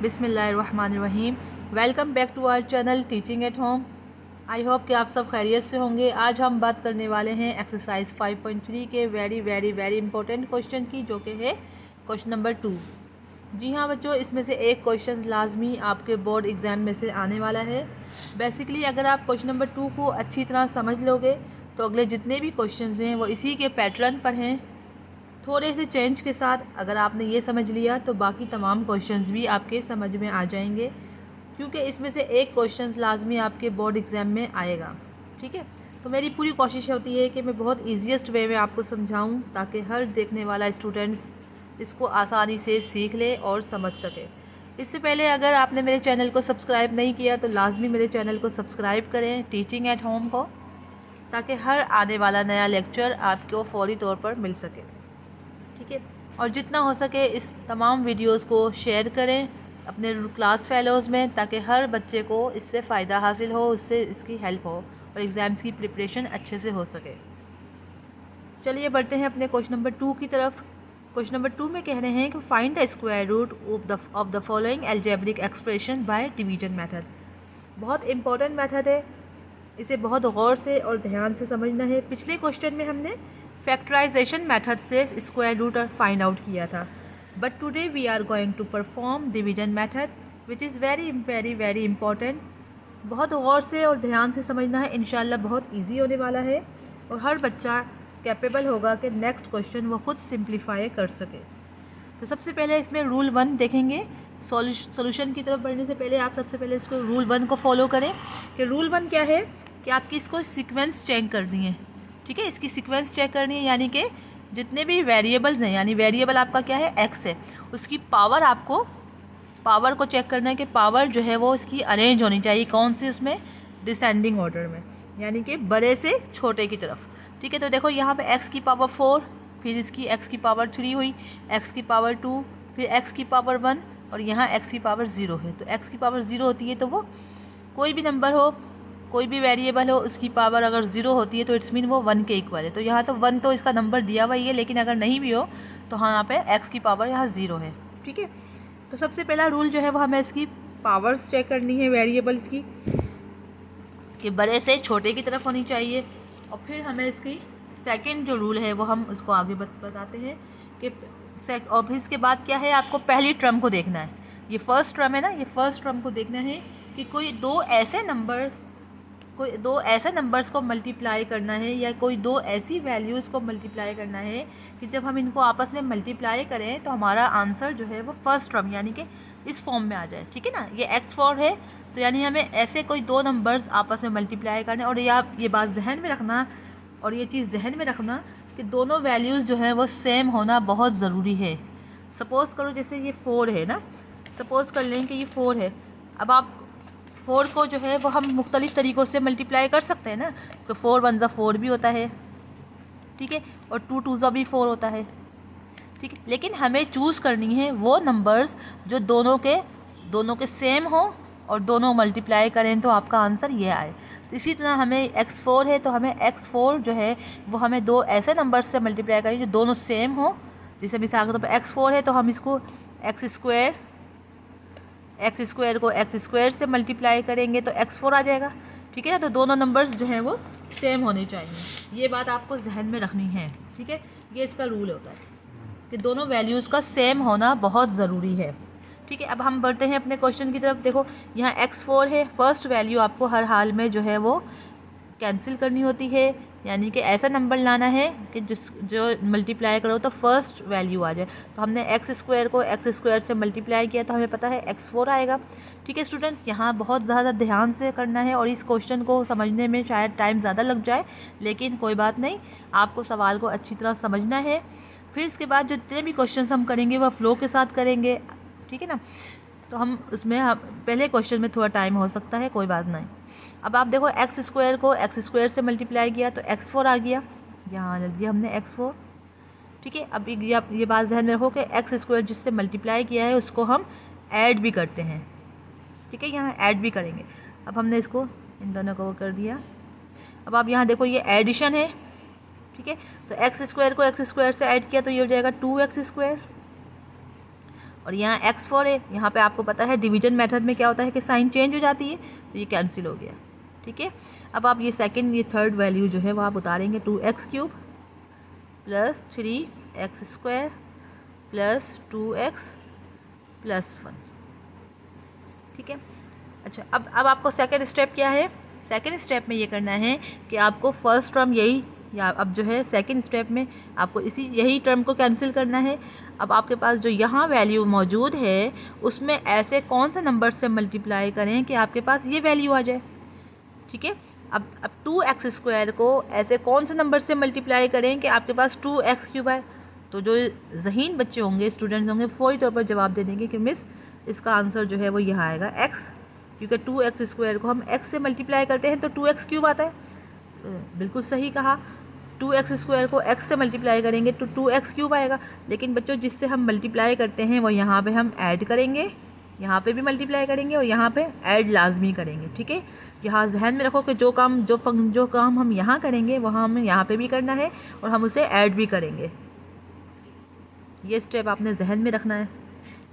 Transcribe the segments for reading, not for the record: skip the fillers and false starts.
बिस्मिल्लाहिर्रहमानिर्रहीम। Welcome back to our channel teaching at home. I hope कि आप सब खैरियत से होंगे। आज हम बात करने वाले हैं एक्सरसाइज 5.3 के very very very important question की, जो कि है क्वेश्चन नंबर 2। जी हाँ बच्चों, इसमें से एक क्वेश्चन लाजमी आपके बोर्ड एग्ज़ाम में से आने वाला है। बेसिकली अगर आप क्वेश्चन नंबर 2 को अच्छी तरह समझ लोगे तो अगले जितने भी क्वेश्चन हैं वो इसी के पैटर्न पर हैं, थोड़े से चेंज के साथ। अगर आपने ये समझ लिया तो बाकी तमाम क्वेश्चंस भी आपके समझ में आ जाएंगे, क्योंकि इसमें से एक क्वेश्चंस लाजमी आपके बोर्ड एग्ज़ाम में आएगा। ठीक है, तो मेरी पूरी कोशिश होती है कि मैं बहुत ईजीएस्ट वे में आपको समझाऊं, ताकि हर देखने वाला स्टूडेंट्स इसको आसानी से सीख ले और समझ सके। इससे पहले अगर आपने मेरे चैनल को सब्सक्राइब नहीं किया तो लाजमी मेरे चैनल को सब्सक्राइब करें, टीचिंग एट होम को, ताकि हर आने वाला नया लेक्चर आपको फौरी तौर पर मिल सके। ठीक है, और जितना हो सके इस तमाम वीडियोस को शेयर करें अपने क्लास फेलोज़ में, ताकि हर बच्चे को इससे फ़ायदा हासिल हो, इससे इसकी हेल्प हो और एग्ज़ाम्स की प्रिपरेशन अच्छे से हो सके। चलिए बढ़ते हैं अपने क्वेश्चन नंबर 2 की तरफ। क्वेश्चन नंबर 2 में कह रहे हैं कि find the square root of the following algebraic expression by division method. बहुत इंपॉर्टेंट मेथड है, इसे बहुत गौर से और ध्यान से समझना है। पिछले क्वेश्चन में हमने फैक्टराइजेशन मेथड से स्क्वायर रूट फाइंड आउट किया था, but today we are going to perform division method, which is very very very important. बहुत गौर से और ध्यान से समझना है, इंशाल्लाह बहुत इजी होने वाला है और हर बच्चा कैपेबल होगा कि नेक्स्ट क्वेश्चन वो खुद सिंप्लीफाई कर सके। तो सबसे पहले इसमें रूल 1 देखेंगे। सॉल्यूशन की तरफ बढ़ने से पहले आप सबसे पहले इसको रूल 1 को फॉलो करें। कि रूल 1 क्या है कि आपकी इसको सीक्वेंस चेक करनी है। ठीक है, इसकी सीक्वेंस चेक करनी है, यानी कि जितने भी वेरिएबल्स हैं, यानी वेरिएबल आपका क्या है एक्स है, उसकी पावर आपको पावर को चेक करना है कि पावर जो है वो इसकी अरेंज होनी चाहिए कौन सी, उसमें डिसेंडिंग ऑर्डर में, यानी कि बड़े से छोटे की तरफ। ठीक है, तो देखो यहाँ पे x की पावर 4, फिर इसकी x की पावर 3 हुई, x की पावर 2, फिर x की पावर 1 और यहाँ x की पावर 0 है। तो x की पावर 0 होती है तो वो कोई भी नंबर हो, कोई भी वेरिएबल हो, उसकी पावर अगर 0 होती है तो इट्स मीन वो 1 के इक्वल है। तो यहाँ तो 1 तो इसका नंबर दिया हुआ ही है, लेकिन अगर नहीं भी हो तो हाँ यहाँ पे x की पावर यहाँ 0 है। ठीक है, तो सबसे पहला रूल जो है वो हमें इसकी पावर्स चेक करनी है वेरिएबल्स की, कि बड़े से छोटे की तरफ होनी चाहिए। और फिर हमें इसकी सेकंड जो रूल है वो हम उसको आगे बताते हैं कि और फिर इसके बाद क्या है, आपको पहली टर्म को देखना है। ये फर्स्ट टर्म है ना, ये फर्स्ट टर्म को देखना है कि कोई दो ऐसे नंबर्स को मल्टीप्लाई करना है, या कोई दो ऐसी वैल्यूज़ को मल्टीप्लाई करना है कि जब हम इनको आपस में मल्टीप्लाई करें तो हमारा आंसर जो है वो फर्स्ट टर्म यानी कि इस फॉर्म में आ जाए। ठीक है ना, ये x4 है, तो यानी हमें ऐसे कोई दो नंबर्स आपस में मल्टीप्लाई करने। और ये बात जहन में रखना, और ये चीज़ जहन में रखना कि दोनों वैल्यूज़ जो हैं वो सेम होना बहुत ज़रूरी है। सपोज़ करो जैसे ये 4 है ना, सपोज़ कर लें कि ये 4 है। अब आप 4 को जो है वो हम मुख्तलिफ़ तरीक़ों से मल्टीप्लाई कर सकते हैं ना, तो 4 1 4 भी होता है, ठीक है, और 2 2 भी 4 होता है। ठीक है, लेकिन हमें चूज़ करनी है वो नंबर्स जो दोनों के सेम हो और दोनों मल्टीप्लाई करें तो आपका आंसर ये आए। तो इसी तरह हमें x4 है, तो हमें x4 जो है वो हमें दो ऐसे नंबर्स से मल्टीप्लाई करें जो दोनों सेम हो। जैसे मिसाल के तौर पर x4 है तो हम इसको x स्क्वायर को x स्क्वायर से मल्टीप्लाई करेंगे तो x4 आ जाएगा। ठीक है, तो दोनों नंबर्स जो हैं वो सेम होने चाहिए, ये बात आपको जहन में रखनी है। ठीक है, ये इसका रूल होता है कि दोनों वैल्यूज़ का सेम होना बहुत ज़रूरी है। ठीक है, अब हम बढ़ते हैं अपने क्वेश्चन की तरफ। देखो यहाँ x4 है, फर्स्ट वैल्यू आपको हर हाल में जो है वो कैंसिल करनी होती है, यानी कि ऐसा नंबर लाना है कि जो मल्टीप्लाई करो तो फर्स्ट वैल्यू आ जाए। तो हमने x स्क्वायर को x स्क्वायर से मल्टीप्लाई किया तो हमें पता है x4 आएगा। ठीक है स्टूडेंट्स, यहाँ बहुत ज़्यादा ध्यान से करना है और इस क्वेश्चन को समझने में शायद टाइम ज़्यादा लग जाए, लेकिन कोई बात नहीं, आपको सवाल को अच्छी तरह समझना है। फिर इसके बाद जो जितने भी क्वेश्चंस हम करेंगे वह फ़्लो के साथ करेंगे। ठीक है ना, तो हम उसमें पहले क्वेश्चन में थोड़ा टाइम हो सकता है, कोई बात नहीं। अब आप देखो x स्क्वायर को x स्क्वायर से मल्टीप्लाई किया तो x4 आ गया, यहाँ लिख दिया हमने x4। ठीक है, अब ये बात ध्यान में रखो कि x स्क्वायर जिससे मल्टीप्लाई किया है उसको हम ऐड भी करते हैं। ठीक है, यहाँ ऐड भी करेंगे। अब हमने इसको इन दोनों को कर दिया। अब आप यहाँ देखो ये एडिशन है। ठीक है, तो x स्क्वायर को x स्क्वायर से ऐड किया तो ये हो जाएगा 2x स्क्वायर, और यहाँ x4 है, यहाँ पे आपको पता है डिवीजन मेथड में क्या होता है कि साइन चेंज हो जाती है, तो ये कैंसिल हो गया। ठीक है, अब आप ये सेकंड ये थर्ड वैल्यू जो है वो आप उतारेंगे, 2x³ plus 3x² plus 2x plus 1। ठीक है, अच्छा अब आपको सेकंड स्टेप क्या है, सेकंड स्टेप में ये करना है कि आपको फर्स्ट टर्म यही, या अब जो है सेकंड स्टेप में आपको यही टर्म को कैंसिल करना है। अब आपके पास जो यहाँ वैल्यू मौजूद है उसमें ऐसे कौन से नंबर से मल्टीप्लाई करें कि आपके पास ये वैल्यू आ जाए। ठीक है, अब 2x² को ऐसे कौन से नंबर से मल्टीप्लाई करें कि आपके पास 2x³ आए। तो जो ज़हीन बच्चे होंगे, स्टूडेंट्स होंगे, फौरी तौर पर जवाब दे देंगे कि मिस इसका आंसर जो है वो यहाँ आएगा x, क्योंकि 2x² को हम x से मल्टीप्लाई करते हैं तो 2x³ आता है। तो बिल्कुल सही कहा, 2x² को x से मल्टीप्लाई करेंगे तो 2x³ आएगा। लेकिन बच्चों जिससे हम मल्टीप्लाई करते हैं वो यहाँ पे हम ऐड करेंगे, यहाँ पे भी मल्टीप्लाई करेंगे और यहाँ पे ऐड लाजमी करेंगे। ठीक है, यहाँ जहन में रखो कि जो काम हम यहाँ करेंगे वहाँ हमें यहाँ पे भी करना है और हम उसे ऐड भी करेंगे। ये स्टेप आपने जहन में रखना है।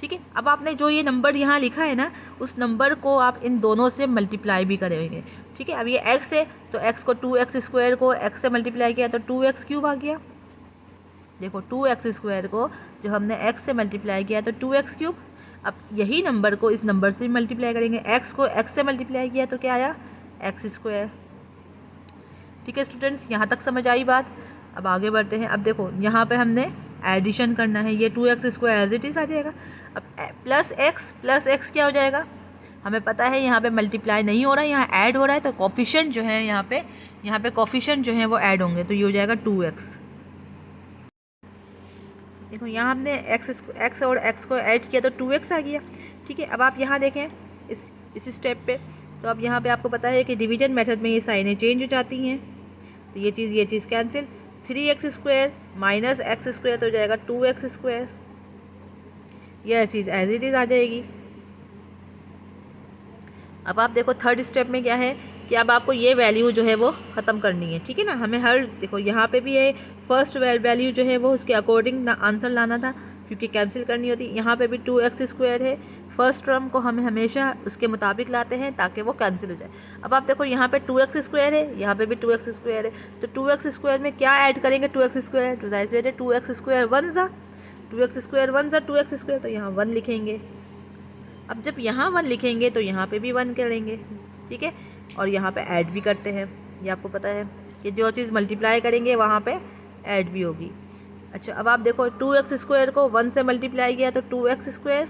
ठीक है, अब आपने जो ये नंबर यहाँ लिखा है ना, उस नंबर को आप इन दोनों से मल्टीप्लाई भी करेंगे। ठीक है, अब ये x है तो x को 2x² को x से मल्टीप्लाई किया तो 2x³ आ गया। देखो 2x² को जब हमने x से मल्टीप्लाई किया तो 2x³। अब यही नंबर को इस नंबर से मल्टीप्लाई करेंगे, x को x से मल्टीप्लाई किया तो क्या आया, x²। ठीक है स्टूडेंट्स, यहाँ तक समझ आई बात। अब आगे बढ़ते हैं। अब देखो यहाँ पे हमने एडिशन करना है, ये 2x² एज इट इज़ आ जाएगा। अब प्लस x क्या हो जाएगा, हमें पता है यहाँ पे मल्टीप्लाई नहीं हो रहा है, यहाँ ऐड हो रहा है, तो कोफिशिएंट जो है यहाँ पे कोफिशिएंट जो है वो ऐड होंगे, तो ये हो जाएगा 2x। देखो यहाँ हमने x और x को ऐड किया तो 2x आ गया। ठीक है, अब आप यहाँ देखें इस स्टेप पे, तो अब यहाँ पे आपको पता है कि डिवीजन मेथड में ये साइनें चेंज हो जाती हैं, तो ये चीज़ कैंसिल। 3x² माइनस x² तो हो जाएगा 2x², यह चीज़ एज इट इज़ आ जाएगी। अब आप देखो थर्ड स्टेप में क्या है कि अब आपको ये वैल्यू जो है वो ख़त्म करनी है। ठीक है ना, हमें देखो यहाँ पे भी है फर्स्ट वैल्यू जो है वो उसके अकॉर्डिंग आंसर लाना था, क्योंकि कैंसिल करनी होती। यहाँ पे भी 2x² है, फर्स्ट टर्म को हमें हमेशा उसके मुताबिक लाते हैं ताकि वो कैंसिल हो जाए। अब आप देखो यहाँ पे 2x² है, यहाँ पे भी 2x² है, तो 2x² में क्या ऐड करेंगे, 2x², तो जाहिर है 2x² 1 ज़ा 2x² 1 ज़ा 2x², तो यहाँ 1 लिखेंगे। अब जब यहाँ 1 लिखेंगे तो यहाँ पे भी 1 करेंगे। ठीक है, और यहाँ पे ऐड भी करते हैं, ये आपको पता है कि जो चीज़ मल्टीप्लाई करेंगे वहाँ पे ऐड भी होगी। अच्छा, अब आप देखो 2x² को 1 से मल्टीप्लाई किया तो 2x²,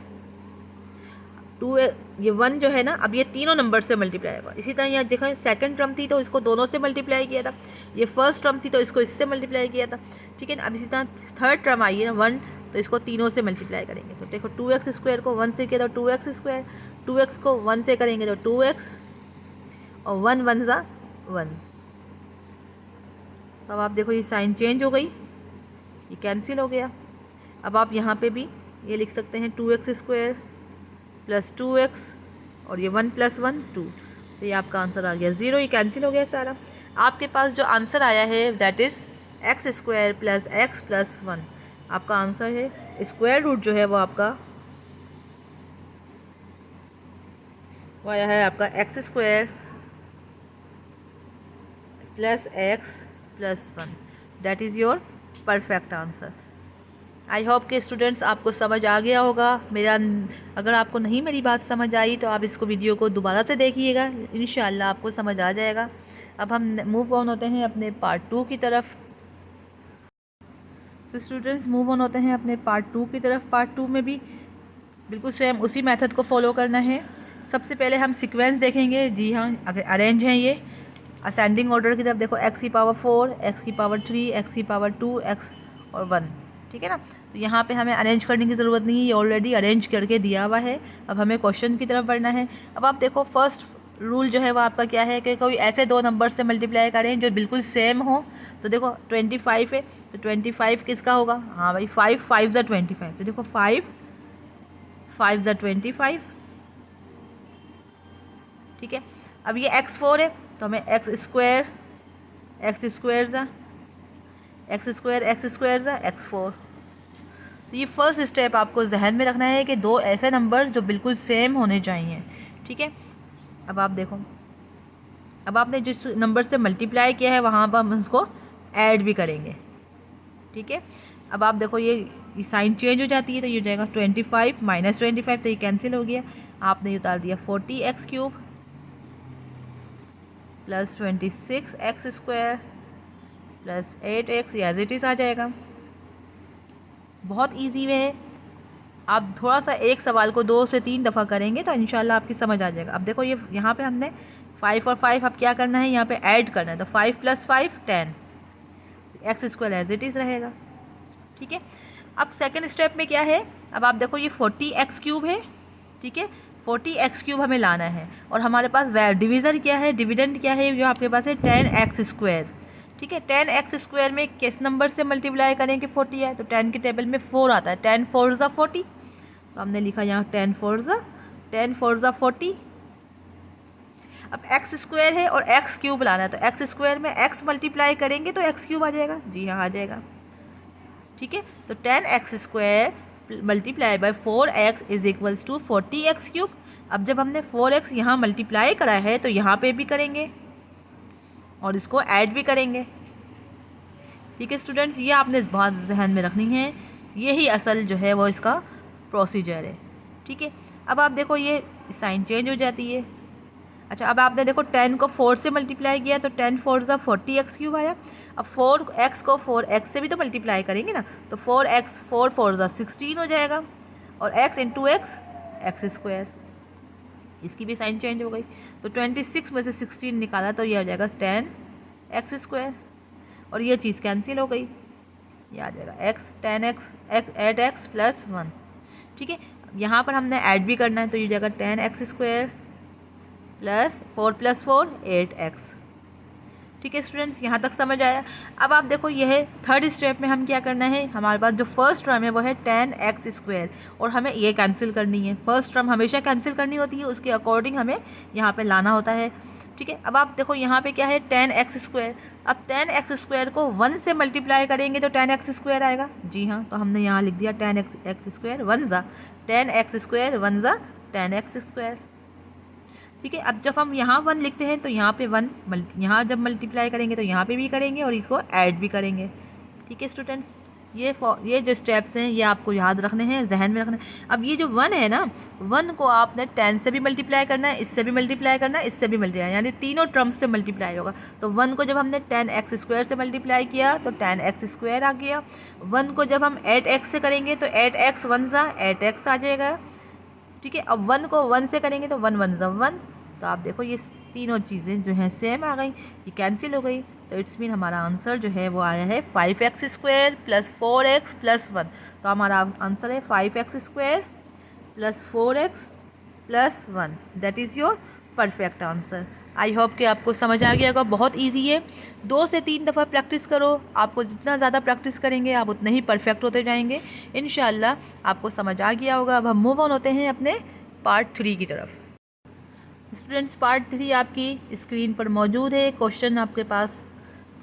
ये 1 जो है ना, अब ये तीनों नंबर से मल्टीप्लाई होगा। इसी तरह यहाँ देखो सेकंड टर्म थी तो इसको दोनों से मल्टीप्लाई किया था, ये फर्स्ट टर्म थी तो इसको इससे मल्टीप्लाई किया था। ठीक है ना, अब इसी तरह थर्ड टर्म आई है ना 1, तो इसको तीनों से मल्टीप्लाई करेंगे। तो देखो 2x² को 1 से किया तो 2x², 2x को 1 से करेंगे तो 2x, और 1 1 ज़ा 1। तो अब आप देखो ये साइन चेंज हो गई, ये कैंसिल हो गया। अब आप यहाँ पे भी ये लिख सकते हैं 2x² प्लस 2x, और ये 1 + 1 2, तो ये आपका आंसर आ गया 0, ये कैंसिल हो गया सारा। आपके पास जो आंसर आया है that is x² plus x plus 1, आपका आंसर है। स्क्वायर रूट जो है वो आपका वो आया है आपका x² plus x plus 1, that is your perfect answer. I hope के स्टूडेंट्स आपको समझ आ गया होगा। अगर आपको नहीं मेरी बात समझ आई तो आप इसको वीडियो को दोबारा से देखिएगा, इंशाल्लाह आपको समझ आ जाएगा। अब हम मूव ऑन होते हैं अपने पार्ट 2 की तरफ। तो स्टूडेंट्स मूव ऑन होते हैं अपने पार्ट 2 की तरफ। पार्ट 2 में भी बिल्कुल सेम उसी मेथड को फॉलो करना है। सबसे पहले हम सीक्वेंस देखेंगे। जी हाँ, अगर अरेंज हैं ये असेंडिंग ऑर्डर की तरफ, देखो x⁴, x⁴, x⁴, x और 1। ठीक है ना, तो यहाँ पे हमें अरेंज करने की ज़रूरत नहीं है, ये ऑलरेडी अरेंज करके दिया हुआ है। अब हमें क्वेश्चन की तरफ बढ़ना है। अब आप देखो फर्स्ट रूल जो है वो आपका क्या है कि कोई ऐसे दो नंबर से मल्टीप्लाई करें जो बिल्कुल सेम हो। तो देखो 25 है तो 25 किसका होगा, हाँ भाई 5 5 ज़ा 25, तो देखो 5 5 ज़ा 25। ठीक है, अब ये x4 है तो हमें x² ज़ा x² ज़ा x4, तो ये फर्स्ट स्टेप आपको जहन में रखना है कि दो ऐसे नंबर्स जो बिल्कुल सेम होने चाहिए, ठीक है। अब आप देखो, अब आपने जिस नंबर से मल्टीप्लाई किया है वहाँ पर हम उसको ऐड भी करेंगे, ठीक है। अब आप देखो ये साइन चेंज हो जाती है, तो ये हो जाएगा 25 माइनस 25, तो ये कैंसिल हो गया। आपने ये उतार दिया 40x³ plus 26x² plus 8x, as it is आ जाएगा। बहुत इजी वे है। आप थोड़ा सा एक सवाल को 2 से 3 दफ़ा करेंगे तो इंशाल्लाह आपकी समझ आ जाएगा। अब देखो ये यहाँ पे हमने 5 और 5 अब क्या करना है, यहाँ पे ऐड करना है, तो 5 + 5 10, x² एज इट इज़ रहेगा, ठीक है। अब सेकंड स्टेप में क्या है, अब आप देखो ये 40x³ है, ठीक है। 40x³ हमें लाना है और हमारे पास डिवीज़न क्या है, डिविडेंड क्या है, जो आपके पास है 10x², ठीक है। 10x² में किस नंबर से मल्टीप्लाई करें कि 40 है, तो 10 के टेबल में 4 आता है, 10 4 ज़ा 40, तो हमने लिखा यहाँ 10 4 ज़ा 40। अब x² है और x³ लाना है, तो x² में x मल्टीप्लाई करेंगे तो x³ आ जाएगा, जी हाँ आ जाएगा, ठीक है। तो 10x² multiply by 4x is equals to 40x³। अब जब हमने 4x यहाँ मल्टीप्लाई करा है तो यहाँ पे भी करेंगे और इसको ऐड भी करेंगे, ठीक है स्टूडेंट्स। ये आपने बहुत जहन में रखनी है, यही असल जो है वो इसका प्रोसीजर है, ठीक है। अब आप देखो ये साइन चेंज हो जाती है। अच्छा, अब आपने देखो 10 को 4 से मल्टीप्लाई किया तो 10 4 ज़ा 40x³ आया। अब 4x को 4x से भी तो मल्टीप्लाई करेंगे ना, तो 4x 4 4 ज़ा 16 हो जाएगा और x इंटू x² इसकी भी साइन चेंज हो गई। तो 26 में से 16 निकाला तो ये हो जाएगा 10x² और ये चीज़ कैंसिल हो गई, ये आ जाएगा x 10x 8x + 1, ठीक है। यहाँ पर हमने ऐड भी करना है, तो ये हो जाएगा 10x² प्लस 4 + 4 8x, ठीक है स्टूडेंट्स, यहाँ तक समझ आया। अब आप देखो यह है थर्ड स्टेप में हम क्या करना है, हमारे पास जो फर्स्ट टर्म है वो है 10x² और हमें ये कैंसिल करनी है। फर्स्ट टर्म हमेशा कैंसिल करनी होती है, उसके अकॉर्डिंग हमें यहाँ पे लाना होता है, ठीक है। अब आप देखो यहाँ पे क्या है 10x²। अब 10x² को 1 से मल्टीप्लाई करेंगे तो 10x² आएगा, जी हाँ, तो हमने यहाँ लिख दिया 10x² 1 ज़ा 10x² 1 ज़ा 10x², ठीक है। अब जब हम यहाँ 1 लिखते हैं तो यहाँ पे 1 यहाँ जब मल्टीप्लाई करेंगे तो यहाँ पे भी करेंगे और इसको ऐड भी करेंगे, ठीक है स्टूडेंट्स। ये जो स्टेप्स हैं ये आपको याद रखने हैं, जहन में रखना है। अब ये जो 1 है ना, 1 को आपने 10 से भी मल्टीप्लाई करना है, इससे भी मल्टीप्लाई करना है, इससे भी मल्टीप्लाई, यानी तीनों टर्म्स से मल्टीप्लाई होगा। तो 1 को जब हमने 10x² से मल्टीप्लाई किया तो 10x² आ गया। 1 को जब हम 8x से करेंगे तो 8x 1 ज़ा 8x आ जाएगा, ठीक है। अब 1 को 1 से करेंगे तो 1 1 ज़ा 1, तो आप देखो ये तीनों चीज़ें जो हैं सेम आ गई, ये कैंसिल हो गई, तो इट्स मीन हमारा आंसर जो है वो आया है 5x² प्लस 4x प्लस 1। तो हमारा आंसर है 5x² plus 4x plus 1, that is your perfect answer. I hope कि आपको समझ आ गया होगा, बहुत इजी है। 2 से 3 दफ़ा प्रैक्टिस करो, आपको जितना ज़्यादा प्रैक्टिस करेंगे आप उतने ही परफेक्ट होते जाएंगे, इंशाल्लाह आपको समझ आ गया होगा। अब हम मूव ऑन होते हैं अपने पार्ट 3 की तरफ। स्टूडेंट्स, पार्ट 3 आपकी स्क्रीन पर मौजूद है। क्वेश्चन आपके पास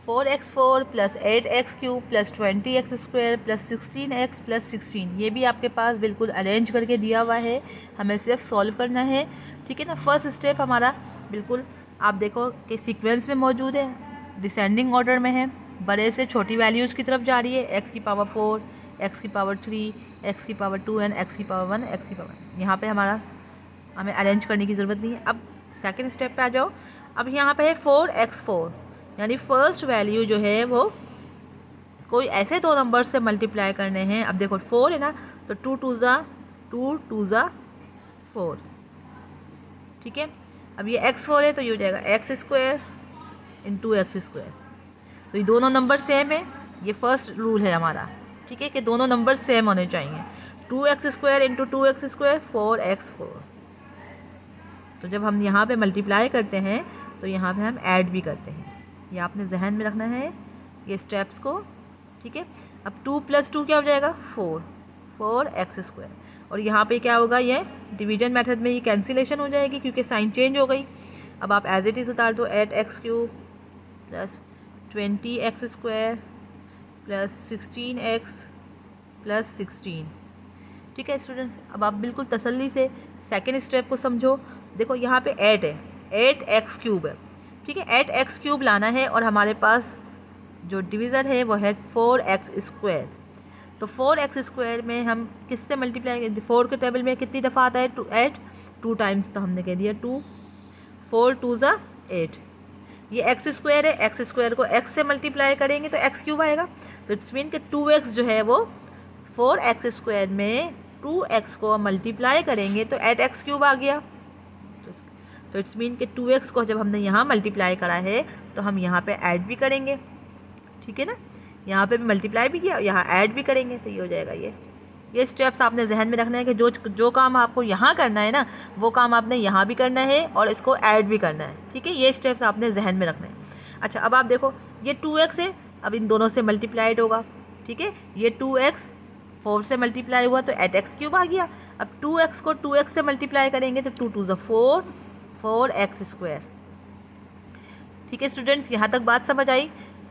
4x4 plus 8x³ plus 20x² plus 16x plus 16, ये भी आपके पास बिल्कुल अरेंज करके दिया हुआ है, हमें सिर्फ सॉल्व करना है, ठीक है ना। फर्स्ट स्टेप हमारा बिल्कुल आप देखो कि सीक्वेंस में मौजूद है, डिसेंडिंग ऑर्डर में है, बड़े से छोटी वैल्यूज़ की तरफ जा रही है, x की पावर 4, x की पावर 3, x की पावर 2 एंड x की पावर 1, x की पावर, यहाँ पे हमें अरेंज करने की ज़रूरत नहीं है। अब सेकंड स्टेप पे आ जाओ। अब यहाँ पे है 4x4, यानी फर्स्ट वैल्यू जो है वो कोई ऐसे दो नंबर से मल्टीप्लाई करने हैं। अब देखो 4 है ना, तो 2 2 ज़ा 4, ठीक है। अब ये x4 है तो ये हो जाएगा x² इंटू x², तो ये दोनों नंबर सेम है, ये फर्स्ट रूल है हमारा, ठीक है, कि दोनों नंबर सेम होने चाहिए। 2x² इंटू 2x², 4x4, तो जब हम यहाँ पे मल्टीप्लाई करते हैं तो यहाँ पे हम ऐड भी करते हैं, ये आपने जहन में रखना है ये स्टेप्स को, ठीक है। अब 2 + 2 क्या हो जाएगा 4x², और यहाँ पे क्या होगा, ये डिवीजन मेथड में ये कैंसिलेशन हो जाएगी क्योंकि साइन चेंज हो गई। अब आप एज इट इज़ उतार दो, 8x³ plus 20x² plus 16x plus 16। ठीक है स्टूडेंट्स, अब आप बिल्कुल तसल्ली से सेकेंड स्टेप को समझो। देखो यहाँ पे 8 है, 8x क्यूब है। ठीक है, 8x क्यूब लाना है और हमारे पास जो डिवीज़र है वो है 4x स्क्वायर। तो 4x स्क्वायर में हम किससे मल्टीप्लाई करेंगे? 4 के टेबल में कितनी दफ़ा आता है? 8, 2 टाइम्स, तो हमने कह दिया 2, 4 2 ज़ा 8। ये एक्स स्क्वायर है, एक्स स्क्वायर को x से मल्टीप्लाई करेंगे तो x क्यूब आएगा। तो इट्स मीन कि 2x जो है वो 4x स्क्वायर में 2x को मल्टीप्लाई करेंगे तो 8x क्यूब आ गया। तो इट्स मीन कि 2x को जब हमने यहाँ मल्टीप्लाई करा है तो हम यहाँ पे ऐड भी करेंगे। ठीक है ना, यहाँ पे भी मल्टीप्लाई भी किया, यहाँ ऐड भी करेंगे, तो ये हो जाएगा। ये स्टेप्स आपने जहन में रखना है कि जो काम आपको यहाँ करना है ना, वो काम आपने यहाँ भी करना है और इसको ऐड भी करना है। ठीक है, ये स्टेप्स आपने जहन में रखना है। अच्छा, अब आप देखो ये 2x है, अब इन दोनों से मल्टीप्लाइड होगा। ठीक है, ये 2x 4 से मल्टीप्लाई हुआ तो 8x क्यूब आ गया। अब 2x को 2x से मल्टीप्लाई करेंगे तो 2 2 ज़ा 4, 4x स्क्वायर। ठीक है स्टूडेंट्स, यहाँ तक बात समझ आई।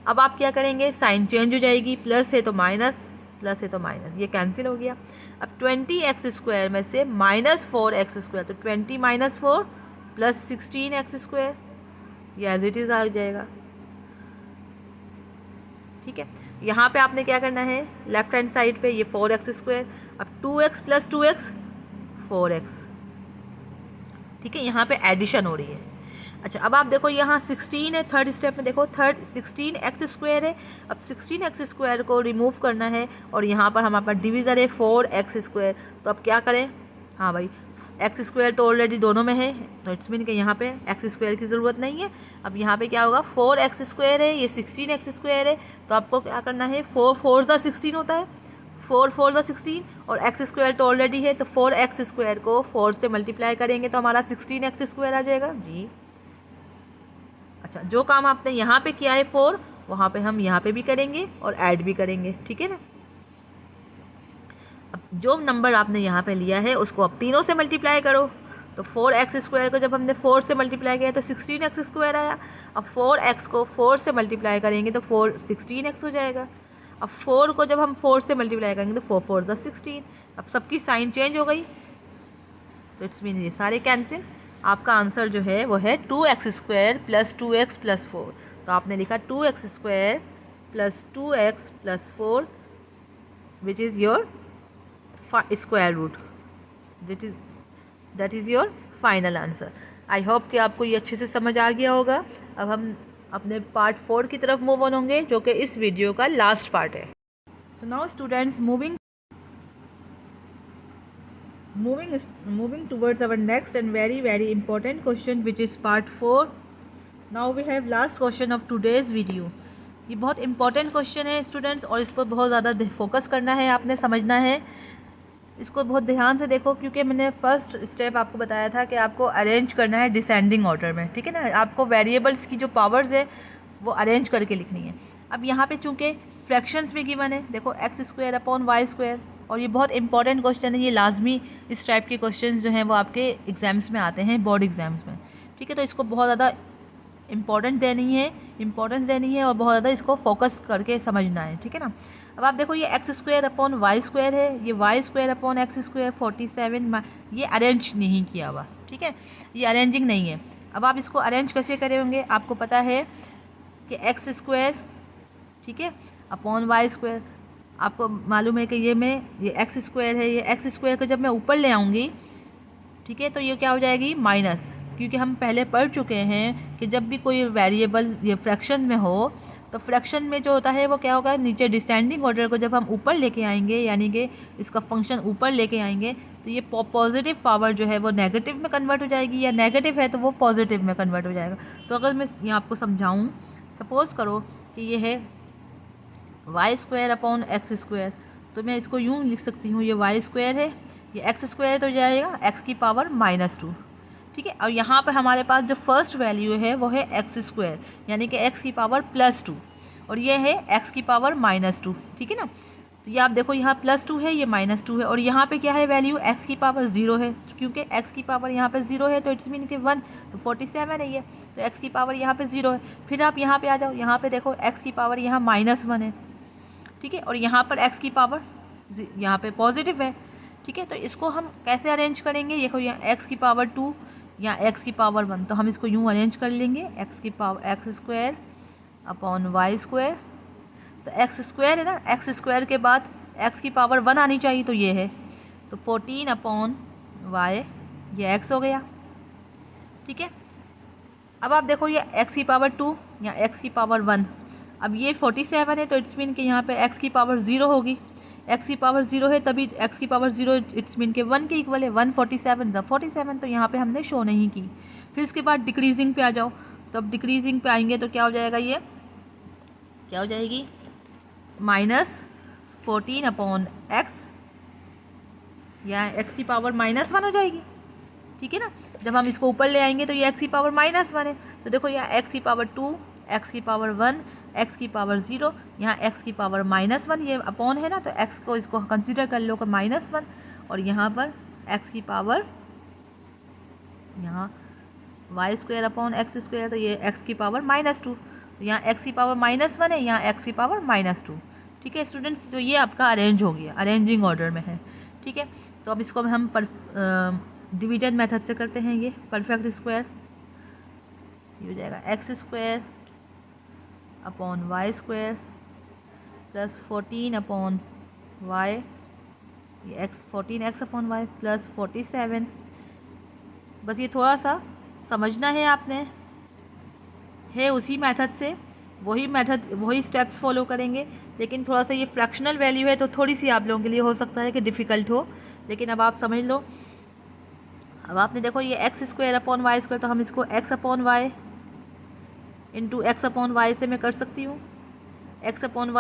अब आप क्या करेंगे, साइन चेंज हो जाएगी, प्लस है तो माइनस, प्लस है तो माइनस, ये कैंसिल हो गया। अब 20x स्क्वायर में से -4x स्क्वायर, तो 20 - 4 प्लस 16x स्क्वायर, ये एज इट इज़ आ जाएगा। ठीक है, यहाँ पे आपने क्या करना है, लेफ्ट हैंड साइड पे ये 4x स्क्वायर, अब 2x प्लस 2x 4x। ठीक है, यहाँ पे एडिशन हो रही है। अच्छा, अब आप देखो यहाँ 16 है, थर्ड स्टेप में देखो 16x स्क्वायर है। अब 16x स्क्वायर को रिमूव करना है और यहाँ पर हमारे पास डिवीज़र है 4x स्क्वायर। तो अब क्या करें, हाँ भाई एक्स स्क्वायर तो ऑलरेडी दोनों में है, तो इट्स मीन कि यहाँ पे एक्स स्क्वायर की ज़रूरत नहीं है। अब यहाँ पे क्या होगा, 4x स्क्वायर है, ये 16x स्क्वायर है, तो आपको क्या करना है, 4 4 ज़ा 16 होता है, 4 4 ज़ा 16, और एक्स स्क्वायर तो ऑलरेडी है, तो 4x स्क्वायर को 4 से मल्टीप्लाई करेंगे तो हमारा 16x स्क्वायर आ जाएगा जी। अच्छा, जो काम आपने यहाँ पे किया है 4, वहाँ पे हम यहाँ पे भी करेंगे और ऐड भी करेंगे। ठीक है ना, अब जो नंबर आपने यहाँ पे लिया है उसको अब तीनों से मल्टीप्लाई करो। तो 4x स्क्वायर को जब हमने 4 से मल्टीप्लाई किया तो 16x स्क्वायर आया। अब 4x को 4 से मल्टीप्लाई करेंगे तो 16x हो जाएगा। अब 4 को जब हम 4 से मल्टीप्लाई करेंगे तो 4 4 ज़ा 16। अब सबकी साइन चेंज हो गई, तो इट्स मीन ये सारे कैंसिल। आपका आंसर जो है वो है 2x square plus 2x plus 4। तो आपने लिखा 2x square plus 2x plus 4 which is your square root, that is your final answer. I hope कि आपको ये अच्छे से समझ आ गया होगा। अब हम अपने पार्ट 4 की तरफ मूव ऑन होंगे, जो कि इस वीडियो का लास्ट पार्ट है। So now students, moving towards our next and very important question, which is part 4. Now we have last question of today's video. ये बहुत इंपॉर्टेंट क्वेश्चन है स्टूडेंट्स, और इस पर बहुत ज़्यादा फोकस करना है, आपने समझना है इसको बहुत ध्यान से देखो, क्योंकि मैंने फर्स्ट स्टेप आपको बताया था कि आपको अरेंज करना है डिसेंडिंग ऑर्डर में। ठीक है ना, आपको वेरिएबल्स की जो पावर्स है वो अरेंज करके लिखनी है। अब यहाँ पे चूँकि फ्रैक्शंस में गिवन है, देखो x square upon y square, और ये बहुत इंपॉर्टेंट क्वेश्चन है। ये लाजमी इस टाइप के क्वेश्चन जो हैं वो आपके एग्ज़ाम्स में आते हैं, बोर्ड एग्ज़ाम्स में। ठीक है, तो इसको बहुत ज़्यादा इंपॉर्टेंस देनी है और बहुत ज़्यादा इसको फोकस करके समझना है। ठीक है ना, अब आप देखो ये x square upon y square है, ये y square upon x square 47, ये अरेंज नहीं किया हुआ। ठीक है, ये अरेंजिंग नहीं है। अब आप इसको अरेंज कैसे करेंगे, आपको पता है कि एक्स स्क्वायर, ठीक है, अपॉन वाई स्क्वायर, आपको मालूम है कि ये एक्स स्क्वायर है, ये एक्स स्क्वायर को जब मैं ऊपर ले आऊँगी, ठीक है, तो ये क्या हो जाएगी माइनस, क्योंकि हम पहले पढ़ चुके हैं कि जब भी कोई वेरिएबल ये फ्रैक्शन में हो तो फ्रैक्शन में जो होता है वो क्या होगा, नीचे डिसेंडिंग ऑर्डर को जब हम ऊपर लेके आएंगे, यानी कि इसका फंक्शन ऊपर लेके आएंगे, तो ये पॉजिटिव पावर जो है वो नेगेटिव में कन्वर्ट हो जाएगी, या नेगेटिव है तो वो पॉजिटिव में कन्वर्ट हो जाएगा। तो अगर मैं यहाँ आपको समझाऊँ, सपोज़ करो कि ये है y square upon x square, तो मैं इसको यूँ लिख सकती हूँ, ये वाई स्क्वायर है, ये एक्स स्क्वायर तो जाएगा एक्स की पावर -2। ठीक है, और यहाँ पर हमारे पास जो फर्स्ट वैल्यू है वो है एक्स स्क्वायर, यानी कि एक्स की पावर +2, और ये है एक्स की पावर -2। ठीक है ना, तो ये आप देखो यहाँ +2 है, ये -2 है, और यहाँ पे क्या है वैल्यू, एक्स की पावर 0 है, क्योंकि एक्स की पावर यहाँ पे 0 है तो इट्स मीन कि 1, तो 47 है ये, तो एक्स की पावर यहाँ पे 0 है। फिर आप यहाँ पे आ जाओ, यहाँ पे देखो एक्स की पावर यहाँ -1 है, ठीक है, और यहाँ पर एक्स की पावर यहाँ पे पॉजिटिव है। ठीक है, तो इसको हम कैसे अरेंज करेंगे, देखो यहाँ x की पावर 2 या x की पावर 1, तो हम इसको यूँ अरेंज कर लेंगे, x की power x square upon y square. तो एक्स स्क्वायर है ना, एक्स स्क्वायर के बाद x की पावर 1 आनी चाहिए, तो ये है, तो 14 अपॉन वाई, ये x हो गया। ठीक है, अब आप देखो ये x की पावर 2 या x की पावर 1, अब ये 47 है, तो इट्स मीन कि यहाँ पे x की पावर 0 होगी। x की पावर 0 है तभी x की पावर 0 इट्स मीन के 1 के इक्वल है, 147 47, तो यहाँ पे हमने शो नहीं की। फिर इसके बाद डिक्रीजिंग पे आ जाओ, तो अब डिक्रीजिंग पे आएंगे तो क्या हो जाएगा, ये क्या हो जाएगी, -14 अपॉन एक्स, या x की पावर -1 हो जाएगी। ठीक है ना, जब हम इसको ऊपर ले आएंगे तो ये x की पावर -1 है, तो देखो यहाँ x की पावर 2, x की पावर 1, x की पावर 0, यहाँ x की पावर -1, ये अपॉन है ना, तो x को इसको कंसीडर कर लो कि -1, और यहाँ पर x की पावर, यहाँ y square upon x square, तो ये x की पावर -2, तो यहाँ x की पावर -1 है, यहाँ x की पावर -2। ठीक है स्टूडेंट्स, तो ये आपका अरेंज हो गया, अरेंजिंग ऑर्डर में है। ठीक है, तो अब इसको हम डिवीजन मेथड से करते हैं, ये परफेक्ट स्क्वायर, ये हो जाएगा x square upon y square plus 14 upon y, ये x 14x upon y plus 47। बस ये थोड़ा सा समझना है आपने, है उसी मेथड से, वही मेथड वही स्टेप्स फॉलो करेंगे, लेकिन थोड़ा सा ये फ्रैक्शनल वैल्यू है तो थोड़ी सी आप लोगों के लिए हो सकता है कि डिफ़िकल्ट हो, लेकिन अब आप समझ लो। अब आपने देखो ये x square upon y square, तो हम इसको x upon y into x upon y से मैं कर सकती हूँ, एक्स अपॉन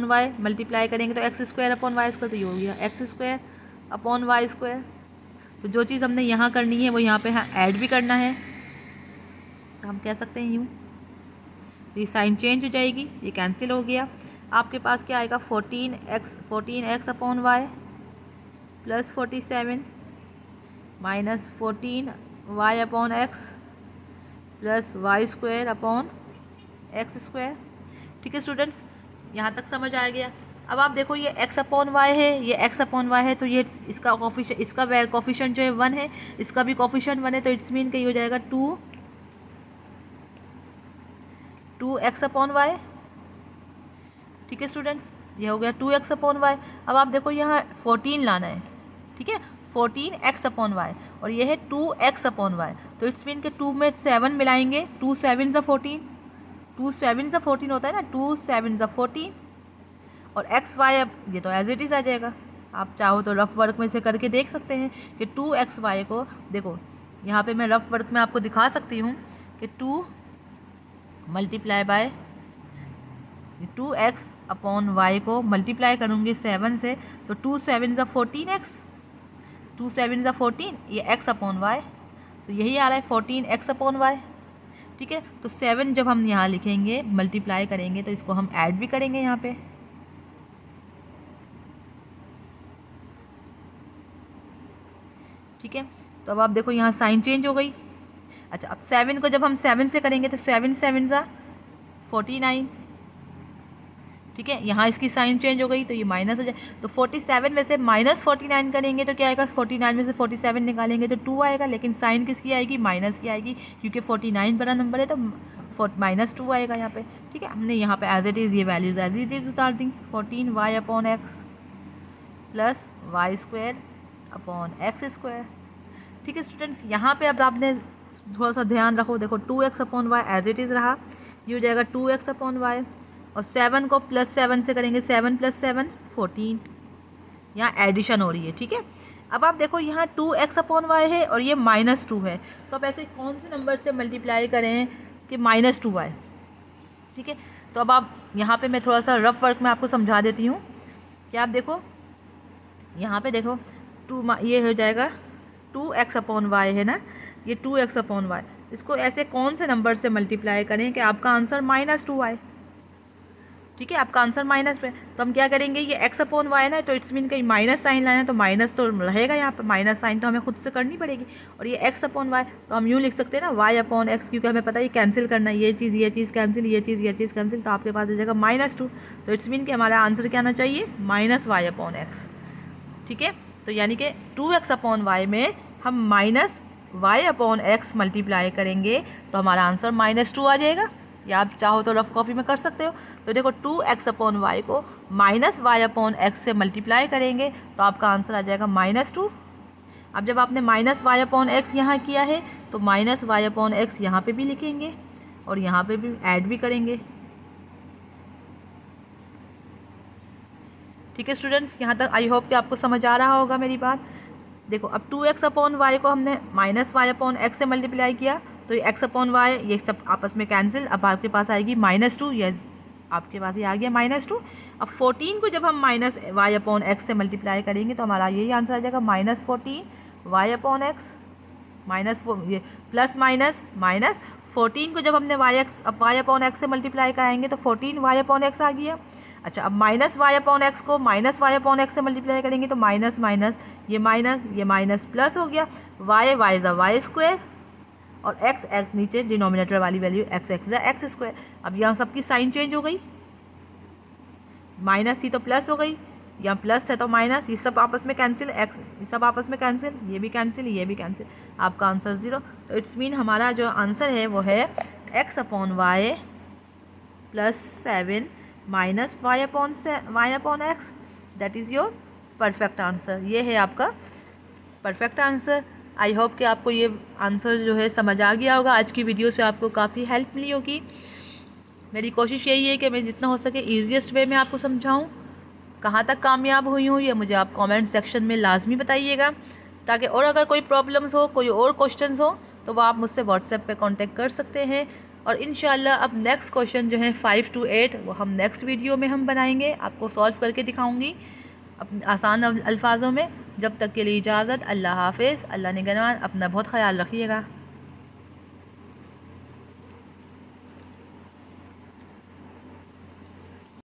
वाई मल्टीप्लाई करेंगे तो x square upon y square, तो ये हो गया x square upon y square. तो जो चीज़ हमने यहाँ करनी है वो यहाँ पे ऐड भी करना है, तो हम कह सकते हैं यूँ, ये साइन चेंज हो जाएगी, ये कैंसिल हो गया। आपके पास क्या आएगा, 14x upon y plus 47 minus 14y upon x plus y square upon x square. ठीक है स्टूडेंट्स, यहाँ तक समझ आ गया। अब आप देखो ये x अपॉन वाई है, ये x अपॉन वाई है, तो ये इसका कोफिशिएंट जो है 1 है, इसका भी कोफिशिएंट 1 है, तो इट्स मीन कि ये हो जाएगा 2x अपॉन वाई। ठीक है स्टूडेंट्स, ये हो गया 2x अपॉन वाई। अब आप देखो यहाँ 14 लाना है, ठीक है, 14x अपॉन वाई, और ये है 2x अपॉन वाई, तो इट्स मीन के 2 में 7 मिलाएंगे, 2 7 14, 2 7 14 होता है ना, 2 7 14, और एक्स वाई, अब ये तो एज इट इज़ आ जाएगा। आप चाहो तो रफ वर्क में से करके देख सकते हैं कि 2x वाई को, देखो यहाँ पे मैं रफ वर्क में आपको दिखा सकती हूँ कि 2 multiply by 2x upon y को मल्टीप्लाई करूँगी 7 से, तो 2 7 14x, 2 7 14, ये x अपॉन वाई, तो यही आ रहा है 14x अपॉन वाई। ठीक है, तो 7 जब हम यहाँ लिखेंगे मल्टीप्लाई करेंगे तो इसको हम ऐड भी करेंगे यहाँ पे। ठीक है, तो अब आप देखो यहाँ साइन चेंज हो गई। अच्छा, अब 7 को जब हम 7 से करेंगे तो 7 7 ज़ा 49। ठीक है, यहाँ इसकी साइन चेंज हो गई तो ये माइनस हो जाए, तो 47 में से -49 करेंगे तो क्या आएगा, 49 में से 47 निकालेंगे तो 2 आएगा, लेकिन साइन किसकी आएगी, माइनस की आएगी, क्योंकि 49 बड़ा नंबर है तो -2 आएगा यहाँ पे। ठीक है, हमने यहाँ पे एज इट इज़ ये वैल्यूज़ एज इट इज़ उतार दी, 14y upon x plus y square upon x square. ठीक है स्टूडेंट्स, यहाँ पे अब आपने थोड़ा सा ध्यान रखो, देखो 2x upon y as it is रहा, ये हो जाएगा 2x अपॉन वाई, और 7 को +7 से करेंगे, 7 + 7 14, यहाँ एडिशन हो रही है। ठीक है, अब आप देखो यहाँ 2x अपॉन वाई है और ये -2 है, तो अब ऐसे कौन से नंबर से मल्टीप्लाई करें कि -2 आए। ठीक है, तो अब आप यहाँ पे मैं थोड़ा सा रफ वर्क में आपको समझा देती हूँ कि आप देखो यहाँ पे देखो 2, ये हो जाएगा 2x अपॉन वाई है ना, ये 2x अपॉन वाई, इसको ऐसे कौन से नंबर से मल्टीप्लाई करें कि आपका आंसर -2 आए। ठीक ठीक है, आपका आंसर माइनस पे। तो हम क्या करेंगे, ये एक्स अपॉन वाई ना, तो इट्स मीन कहीं माइनस साइन लाना है, तो माइनस तो रहेगा यहाँ पे, माइनस साइन तो हमें खुद से करनी पड़ेगी। और ये एक्स अपॉन वाई तो हम यूँ लिख सकते हैं ना, वाई अपॉन एक्स, क्योंकि हमें पता है ये कैंसिल करना है, ये चीज़ कैंसिल, ये चीज़ कैंसिल, तो आपके पास आ जाएगा -2। तो इट्स मीन कि हमारा आंसर क्या आना चाहिए, -y अपॉन एक्स। ठीक है, तो यानी कि 2x अपॉन वाई में हम -y अपॉन एक्स मल्टीप्लाई करेंगे तो हमारा आंसर -2 आ जाएगा। या आप चाहो तो रफ कॉपी में कर सकते हो। तो देखो 2x अपॉन वाई को -y अपॉन एक्स से मल्टीप्लाई करेंगे तो आपका आंसर आ जाएगा -2। अब जब आपने -y अपॉन एक्स यहाँ किया है तो -y अपॉन एक्स यहाँ पे भी लिखेंगे और यहाँ पे भी ऐड भी करेंगे। ठीक है स्टूडेंट्स, यहाँ तक आई होप कि आपको समझ आ रहा होगा मेरी बात। देखो अब 2x अपॉन वाई को हमने -y अपॉन एक्स से मल्टीप्लाई किया तो ये x अपॉन वाई ये सब आपस में कैंसिल, अब आपके पास आएगी -2, ये आपके पास ये आ गया -2। अब 14 को जब हम -y अपॉन एक्स से मल्टीप्लाई करेंगे तो हमारा यही आंसर आ जाएगा -14 y अपॉन एक्स, ये प्लस माइनस 14 को जब हमने y अपॉन एक्स से मल्टीप्लाई कराएंगे तो 14 y अपॉन एक्स आ गया। अच्छा, अब -y अपॉन एक्स को -y अपॉन एक्स से मल्टीप्लाई करेंगे तो माइनस ये माइनस प्लस हो गया, y ज़ा वाई स्क्वायर और x नीचे डिनोमिनेटर वाली वैल्यू x ज़ा एक्स स्क्वायर। अब यहाँ सबकी साइन चेंज हो गई, माइनस थी तो प्लस हो गई, यहाँ प्लस है तो माइनस, ये सब आपस में कैंसिल, एक्स ये सब आपस में कैंसिल, ये भी कैंसिल, ये भी कैंसिल, आपका आंसर 0। तो इट्स मीन हमारा जो आंसर है वो है x upon y plus 7 minus y upon x, that is your perfect answer. ये है आपका परफेक्ट आंसर। आई होप कि आपको ये आंसर जो है समझ आ गया होगा। आज की वीडियो से आपको काफ़ी हेल्प मिली होगी। मेरी कोशिश यही है कि मैं जितना हो सके ईजीएस्ट वे में आपको समझाऊं। कहाँ तक कामयाब हुई हूँ ये मुझे आप कमेंट सेक्शन में लाजमी बताइएगा, ताकि और अगर कोई प्रॉब्लम्स हो, कोई और क्वेश्चंस हो तो वह आप मुझसे व्हाट्सएप पे कांटेक्ट कर सकते हैं। और इंशाल्लाह अब नेक्स्ट क्वेश्चन जो है 5 to 8 वो हम नेक्स्ट वीडियो में हम बनाएंगे, आपको सॉल्व करके दिखाऊंगी आसान अल्फाजों में। जब तक के लिए इजाज़त, अल्लाह हाफ़िज़, अल्लाह निगहबान, अपना बहुत ख्याल रखिएगा।